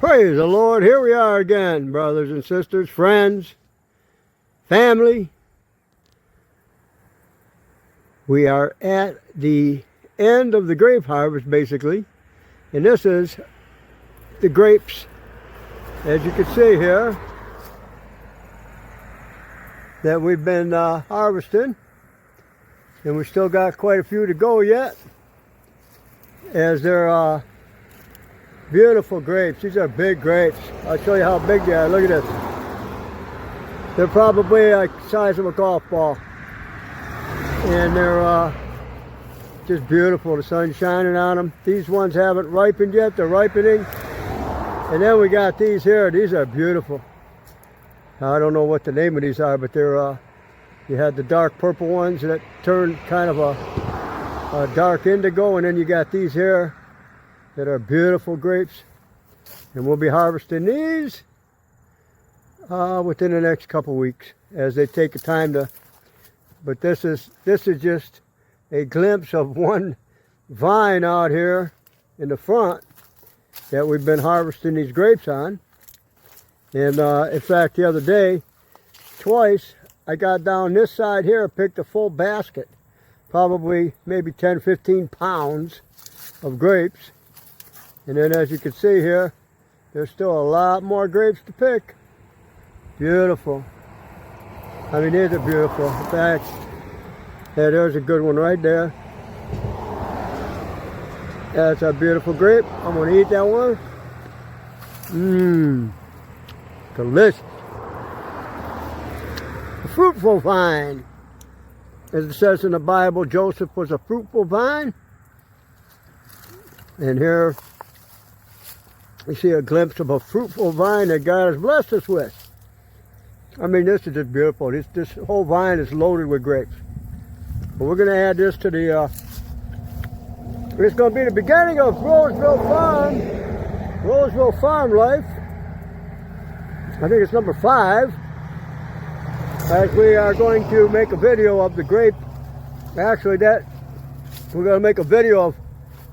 Praise the Lord. Here we are again, brothers and sisters, friends, family. We are at the end of the grape harvest, basically. And this is the grapes, as you can see here, that we've been harvesting. And we still got quite a few to go yet, as they're beautiful grapes. These are big grapes. I'll show you how big they are. Look at this. They're probably like the size of a golf ball. And they're just beautiful. The sun's shining on them. These ones haven't ripened yet. They're ripening. And then we got these here. These are beautiful. I don't know what the name of these are, but they're, you had the dark purple ones that turned kind of a dark indigo. And then you got these here that are beautiful grapes, and we'll be harvesting these within the next couple weeks as they take the time to. But this is just a glimpse of one vine out here in the front that we've been harvesting these grapes on. And in fact, the other day, twice, I got down this side here, picked a full basket, probably maybe 10-15 pounds of grapes. And then, as you can see here, there's still a lot more grapes to pick. Beautiful. I mean, these are beautiful. In fact, yeah, there's a good one right there. That's a beautiful grape. I'm going to eat that one. Mmm. Delicious. A fruitful vine. As it says in the Bible, Joseph was a fruitful vine. And here we see a glimpse of a fruitful vine that God has blessed us with. I mean, this is just beautiful. This whole vine is loaded with grapes. But we're going to add this to the, it's going to be the beginning of Rowesville Farm Life. I think it's number 5. As we are going to make a video of the grape. Actually, we're going to make a video of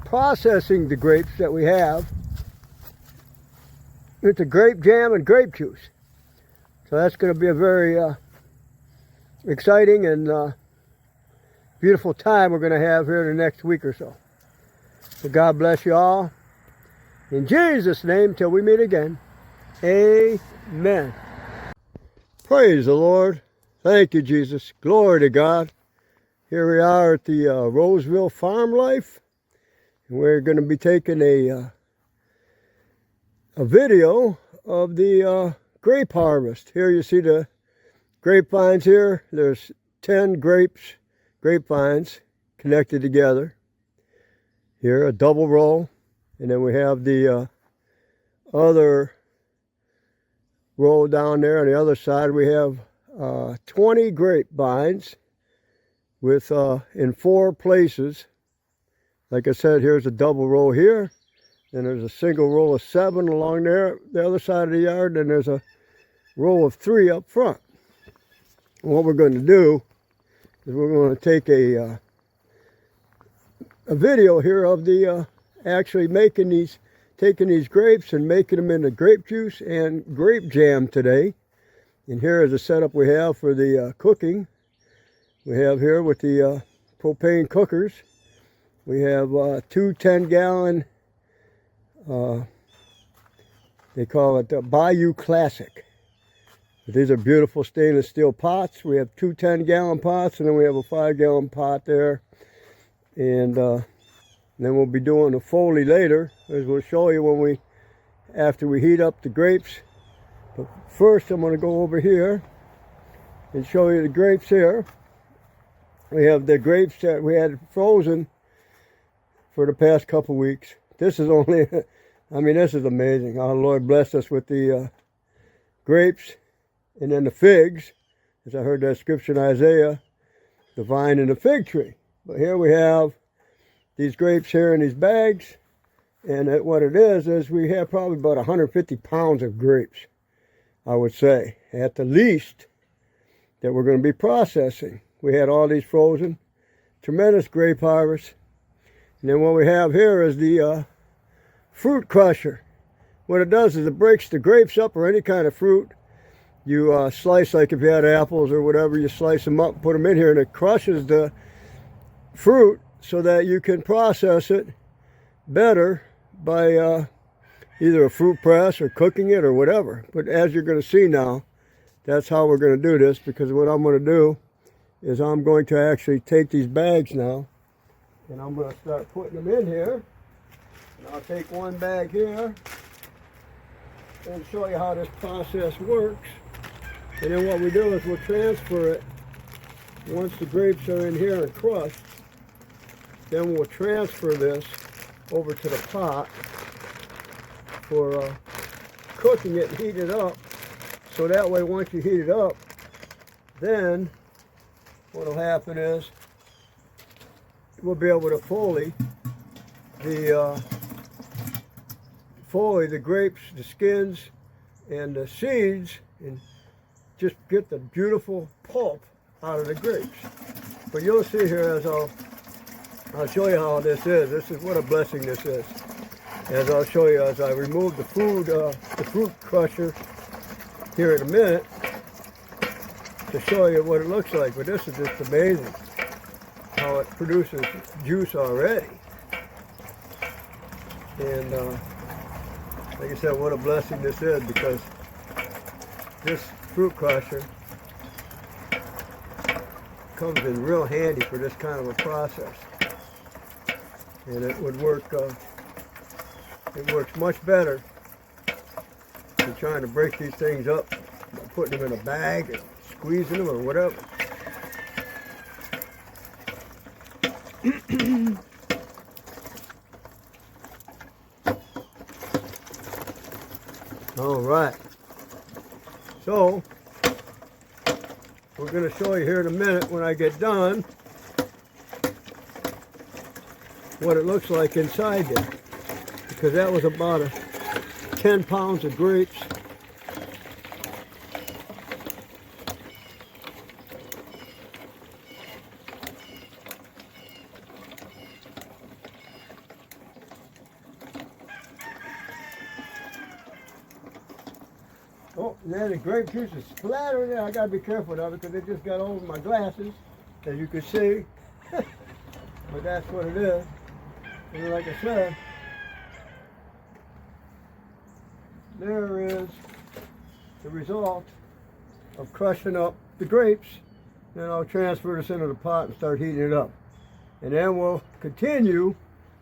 processing the grapes that we have into grape jam and grape juice. So that's going to be a very exciting and beautiful time we're going to have here in the next week or so. So God bless you all. In Jesus' name, till we meet again. Amen. Praise the Lord. Thank you, Jesus. Glory to God. Here we are at the Rowesville Farm Life. And we're going to be taking a video of the grape harvest. Here you see the grapevines here. There's 10 grapevines connected together. Here, a double row. And then we have the other row down there on the other side. We have 20 grapevines with in 4 places. Like I said, here's a double row here. Then there's a single row of 7 along there, the other side of the yard. Then there's a row of 3 up front. And what we're going to do is we're going to take a video here of the actually taking these grapes and making them into grape juice and grape jam today. And here is the setup we have for the cooking. We have here with the propane cookers. We have 2 10-gallon, they call it Bayou Classic. These are beautiful stainless steel pots. We have 2 10-gallon pots, and then we have a 5-gallon pot there. And then we'll be doing a Foley later, as we'll show you after we heat up the grapes. But first I'm going to go over here and show you the grapes here. We have the grapes that we had frozen for the past couple weeks. This is only, I mean, this is amazing. Our Lord blessed us with the grapes and then the figs. As I heard that scripture in Isaiah, the vine and the fig tree. But here we have these grapes here in these bags. And what it is we have probably about 150 pounds of grapes, I would say, at the least, that we're going to be processing. We had all these frozen. Tremendous grape harvest. And then what we have here is the fruit crusher. what it does is it breaks the grapes up, or any kind of fruit. You slice, like if you had apples or whatever, you slice them up, put them in here, and it crushes the fruit so that you can process it better by either a fruit press or cooking it or whatever. But as you're going to see now, that's how we're going to do this, because what I'm going to do is I'm going to actually take these bags now, and I'm going to start putting them in here. And I'll take one bag here and show you how this process works. And then what we do is we'll transfer it. Once the grapes are in here and crushed, then we'll transfer this over to the pot for cooking it and heating it up. So that way, once you heat it up, then what will happen is we'll be able to foley the grapes, the skins, and the seeds, and just get the beautiful pulp out of the grapes. But you'll see here as I'll show you how this is. This is what a blessing this is. As I'll show you as I remove the fruit crusher here in a minute to show you what it looks like. But this is just amazing how it produces juice already. And like I said, what a blessing this is, because this fruit crusher comes in real handy for this kind of a process. And it would work, it works much better than trying to break these things up by putting them in a bag and squeezing them or whatever. All right, so we're going to show you here in a minute when I get done what it looks like inside there, because that was about 10 pounds of grapes. Oh, and then the grape juice is splattering there. I gotta be careful of it because it just got over my glasses, as you can see. But that's what it is. And like I said, there is the result of crushing up the grapes. Then I'll transfer this into the pot and start heating it up. And then we'll continue,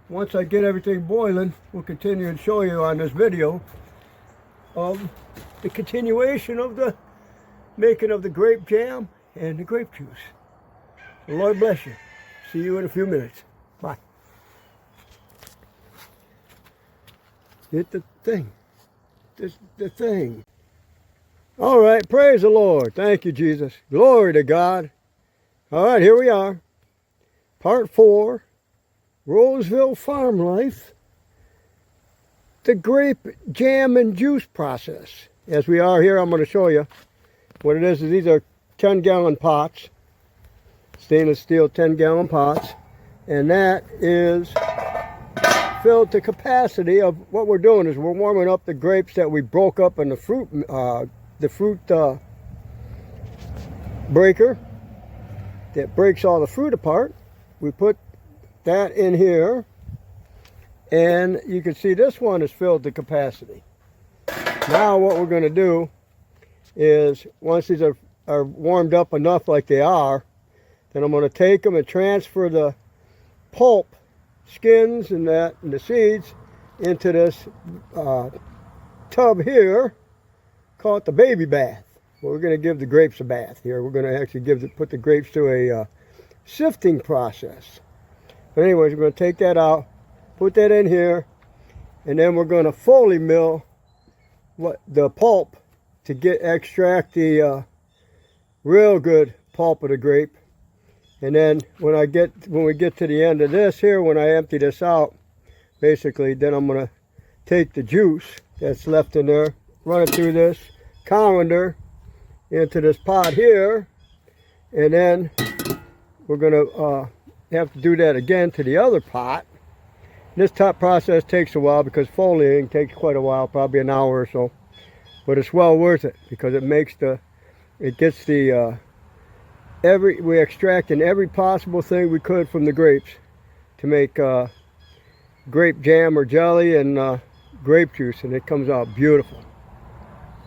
once I get everything boiling, we'll continue and show you on this video of the continuation of the making of the grape jam and the grape juice. The Lord bless you. See you in a few minutes. Bye. Hit the thing. The thing. All right, praise the Lord. Thank you, Jesus. Glory to God. All right, here we are. Part 4, Rowesville Farm Life. The grape jam and juice process. As we are here, I'm going to show you what it is. These are 10-gallon pots, stainless steel 10-gallon pots, and that is filled to capacity. Of what we're doing is we're warming up the grapes that we broke up in the fruit breaker that breaks all the fruit apart. We put that in here, and you can see this one is filled to capacity. Now what we're going to do is, once these are warmed up enough like they are, then I'm going to take them and transfer the pulp, skins and that, and the seeds into this tub here, call it the baby bath. Well, we're going to give the grapes a bath here. We're going to actually put the grapes through a sifting process. But anyways, we're going to take that out, put that in here, and then we're going to Foley mill the pulp to extract the real good pulp of the grape. And then when we get to the end of this here, when I empty this out, basically, then I'm going to take the juice that's left in there, run it through this colander into this pot here, and then we're going to have to do that again to the other pot. This top process takes a while because foliating takes quite a while, probably an hour or so. But it's well worth it because it makes we're extracting every possible thing we could from the grapes to make grape jam or jelly and grape juice, and it comes out beautiful.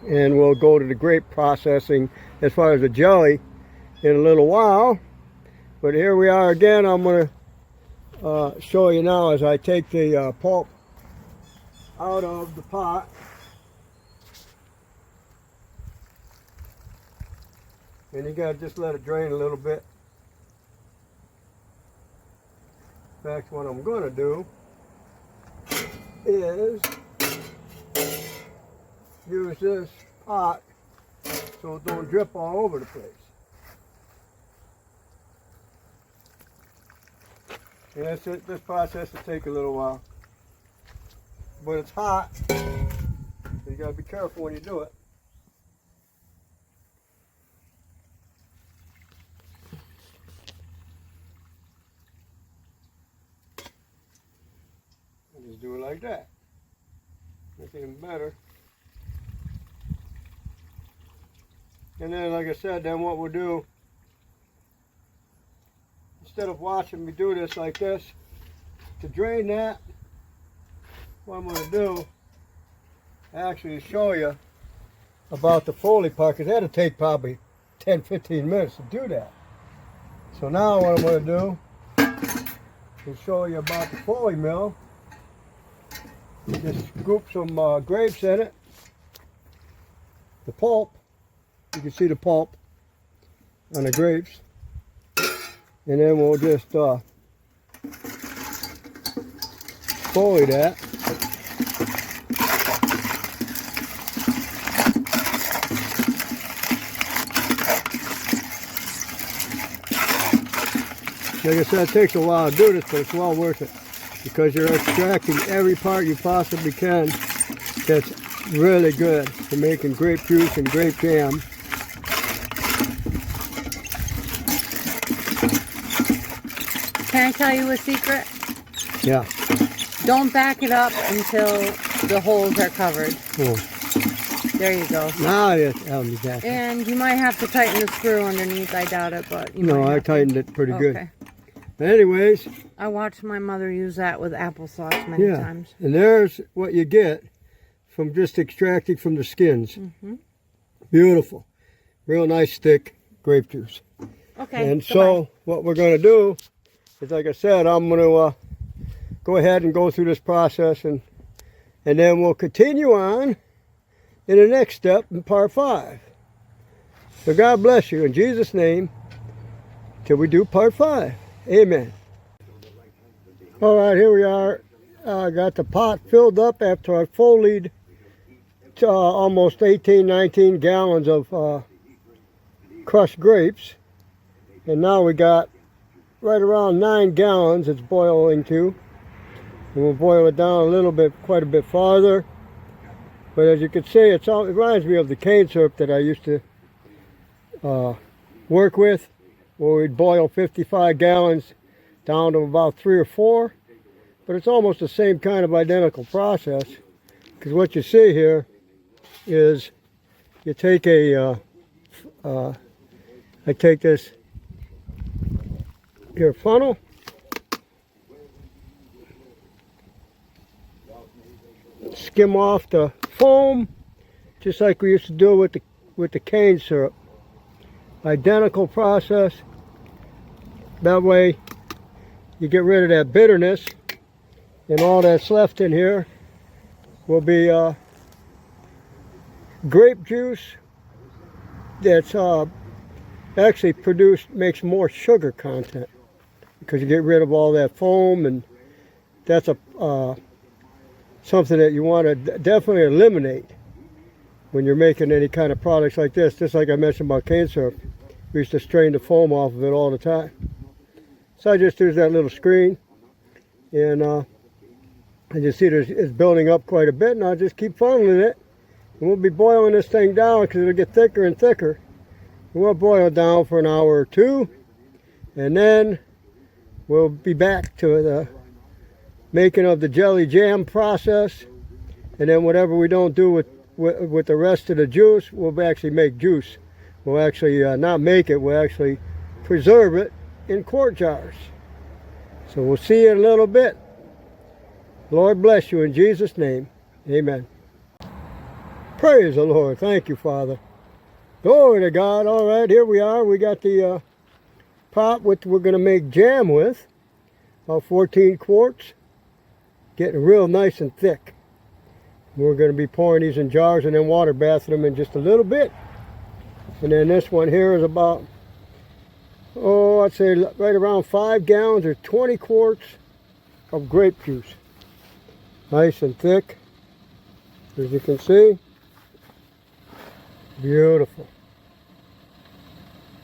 And we'll go to the grape processing as far as the jelly in a little while. But here we are again. I'm going to show you now as I take the pulp out of the pot. And you gotta just let it drain a little bit. In fact, what I'm gonna do is use this pot so it don't drip all over the place. And that's it. This process will take a little while. But it's hot, so you gotta be careful when you do it. Just do it like that. Make it even better. And then, like I said, then what we'll do, instead of watching me do this like this, to drain that, what I'm going to do, actually show you about the Foley part, because that'll take probably 10-15 minutes to do that. So now what I'm going to do is show you about the Foley mill. Just scoop some grapes in it. The pulp, you can see the pulp on the grapes. And then we'll just Foley that. Like I said, it takes a while to do this, but it's well worth it, because you're extracting every part you possibly can that's really good for making grape juice and grape jam. Can I tell you a secret? Yeah. Don't back it up until the holes are covered. Oh. There you go. Now exactly. And you might have to tighten the screw underneath. I doubt it, but you No, I tightened it pretty good. But anyways, I watched my mother use that with applesauce many times. And there's what you get from just extracting from the skins. Mm-hmm. Beautiful. Real nice thick grape juice. Okay. And so what we're going to do is, like I said, I'm going to go ahead and go through this process, and then we'll continue on in the next step in part 5. So God bless you in Jesus' name till we do part 5. Amen. All right, here we are. I got the pot filled up after I folied almost 18-19 gallons of crushed grapes. And now we got right around 9 gallons it's boiling to. And we'll boil it down a little bit, quite a bit farther. But as you can see, it reminds me of the cane syrup that I used to work with, where we'd boil 55 gallons down to about 3 or 4. But it's almost the same kind of identical process, because what you see here is you take I take this here funnel, skim off the foam, just like we used to do with the cane syrup. Identical process. That way you get rid of that bitterness, and all that's left in here will be grape juice that's actually makes more sugar content, because you get rid of all that foam, and that's something that you want to definitely eliminate when you're making any kind of products like this. Just like I mentioned about cane syrup, we used to strain the foam off of it all the time. So I just use that little screen, and you see it's building up quite a bit, and I'll just keep funneling it, and we'll be boiling this thing down because it'll get thicker and thicker. And we'll boil it down for an hour or 2, and then we'll be back to making of the jelly jam process. And then whatever we don't do with the rest of the juice, we'll actually make juice. We'll actually not make it, we'll actually preserve it in quart jars. So we'll see you in a little bit. Lord bless you in Jesus' name. Amen. Praise the Lord. Thank you, Father. Glory to God. All right, here we are. We got the pot which we're going to make jam with. About 14 quarts. Getting real nice and thick. We're going to be pouring these in jars and then water bathing them in just a little bit. And then this one here is about, oh, I'd say right around 5 gallons or 20 quarts of grape juice. Nice and thick, as you can see. Beautiful.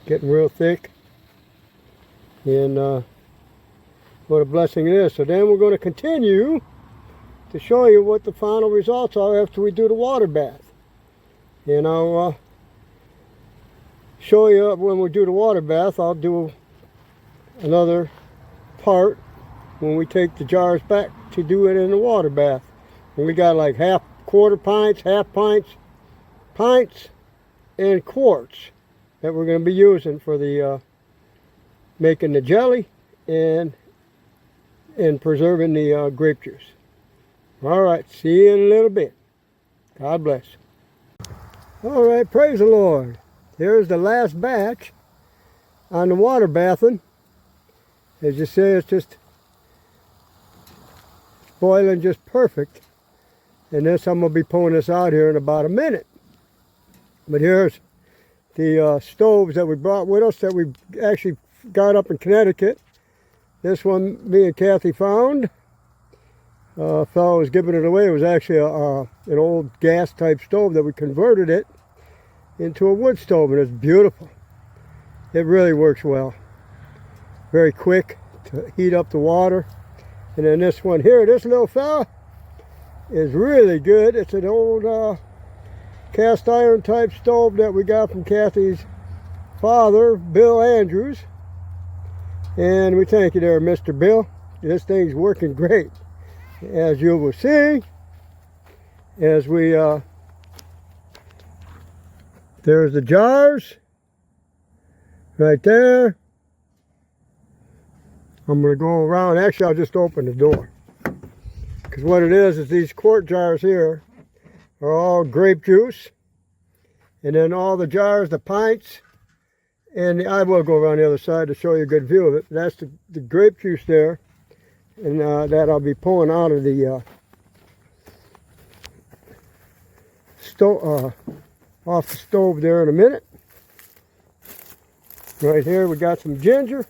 Getting real thick. And what a blessing it is. So then we're going to continue to show you what the final results are after we do the water bath. And I'll show you when we do the water bath. I'll do another part when we take the jars back to do it in the water bath. And we got like quarter pints, half pints, pints, and quarts that we're going to be using for the making the jelly and preserving the grape juice. All right, see you in a little bit. God bless. All right, praise the Lord. Here's the last batch on the water bathing. As you see, it's just boiling just perfect. And this, I'm going to be pulling this out here in about a minute. But here's the stoves that we brought with us that we actually got up in Connecticut. This one me and Kathy found. A fellow was giving it away. It was actually an old gas type stove that we converted it into a wood stove, and it's beautiful. It really works well. Very quick to heat up the water. And then this one here, this little fella is really good. It's an old cast iron type stove that we got from Kathy's father, Bill Andrews. And we thank you there, Mr. Bill. This thing's working great. As you will see, as we, there's the jars right there. I'm going to go around. Actually, I'll just open the door. Because what it is these quart jars here are all grape juice. And then all the jars, the pints, and I will go around the other side to show you a good view of it. That's the grape juice there. And that I'll be pulling out of the off the stove there in a minute. Right here we got some ginger.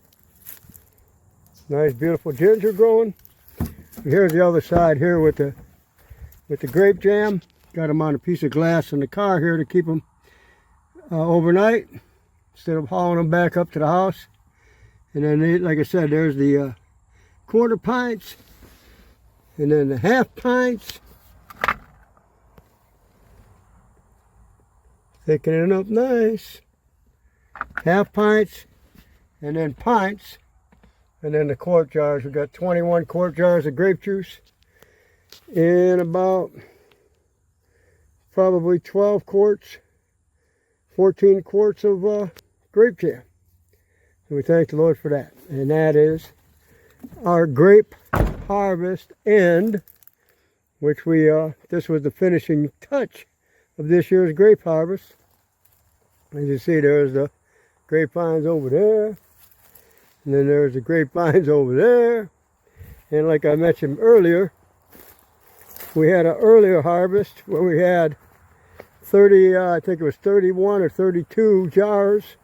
Nice beautiful ginger growing. And here's the other side here with the grape jam. Got them on a piece of glass in the car here to keep them overnight instead of hauling them back up to the house. And then, like I said, there's the quarter pints, and then the half pints. Thickening up nice. Half pints, and then pints, and then the quart jars. We got 21 quart jars of grape juice, and about probably 12 quarts, 14 quarts of grape jam. And we thank the Lord for that. And that is our grape harvest end, which we this was the finishing touch of this year's grape harvest. As you see, there's the grapevines over there, and then there's the grapevines over there. And like I mentioned earlier, we had an earlier harvest where we had 30 I think it was 31 or 32 jars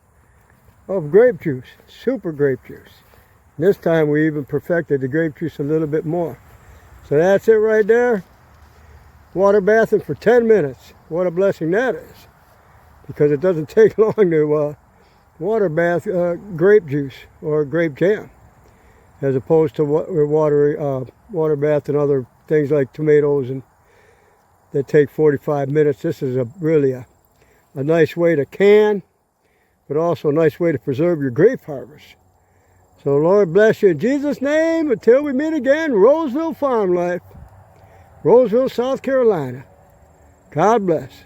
of grape juice, super grape juice. This time we even perfected the grape juice a little bit more. So that's it right there. Water bathing for 10 minutes. What a blessing that is. Because it doesn't take long to water bath grape juice or grape jam. As opposed to water bath and other things like tomatoes and that take 45 minutes. This is really a nice way to can, but also a nice way to preserve your grape harvest. So Lord bless you in Jesus' name. Until we meet again, Rowesville Farm Life, Roseville, South Carolina. God bless.